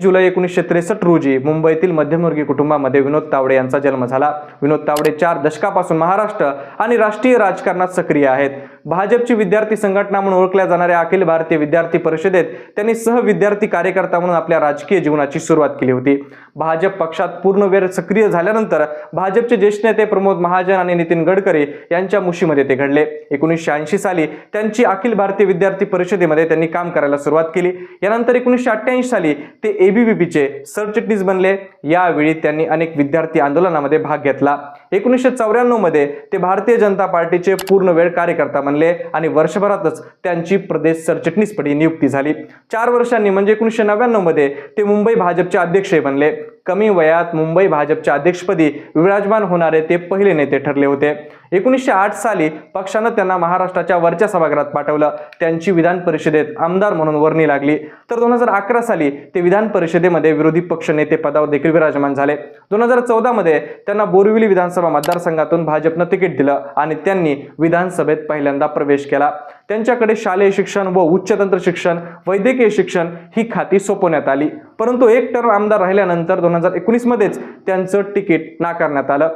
जुलै 1963 रोजी मुंबईतील मध्यमवर्गीय कुटुंबामध्ये विनोद तावडे यांचा जन्म झाला। विनोद तावडे 4 दशकापासून महाराष्ट्र आणि राष्ट्रीय राजकारणात सक्रिय आहेत। भाजपची विद्यार्थी संघटना म्हणून ओळखल्या जाणाऱ्या अखिल भारतीय विद्यार्थी परिषदेत त्यांनी सहविद्यार्थी कार्यकर्ता म्हणून आपल्या राजकीय जीवनाची सुरुवात केली होती। भाजप पक्षात पूर्णवेळ सक्रिय झाल्यानंतर भाजपचे ज्येष्ठ नेते प्रमोद महाजन आणि नितीन गडकरी यांच्या मुशीमध्ये ते घडले। 1980 साली त्यांची अखिल भारतीय विद्यार्थी परिषदेमध्ये त्यांनी काम करायला सुरुवात केली। यानंतर 1988 साली ते एबीव्हीपीचे सरचिटणीस बनले। यावेळी त्यांनी अनेक विद्यार्थी आंदोलनामध्ये भाग घेतला। 1994 मध्ये ते भारतीय जनता पार्टीचे पूर्णवेळ कार्यकर्ता बनले आणि वर्षभरातच त्यांची प्रदेश सरचिटणीसपदी नियुक्ती झाली। 4 वर्षांनी म्हणजे 1999 मध्ये ते मुंबई भाजपचे अध्यक्ष बनले। कमी वयात मुंबई भाजपच्या अध्यक्षपदी विराजमान होणारे ते पहिले नेते ठरले होते। 1908 साली पक्षाने त्यांना महाराष्ट्राच्या वरच्या सभागृहात पाठवलं। त्यांची विधान परिषदेत आमदार म्हणून वर्णी लागली। तर 2011 साली ते विधान परिषदेमध्ये विरोधी पक्ष नेते पदावर देखील विराजमान झाले। 2014 मध्ये त्यांना बोरिवली विधानसभा मतदारसंघातून भाजपने तिकीट दिलं आणि त्यांनी विधानसभेत पहिल्यांदा प्रवेश केला। त्यांच्याकडे शालेय शिक्षण व उच्च तंत्र शिक्षण, वैद्यकीय शिक्षण ही खाती सोपवण्यात आली, परंतु एक टर्म आमदार राहिल्यानंतर 2019 मध्येच त्यांचं तिकीट नाकारण्यात आलं।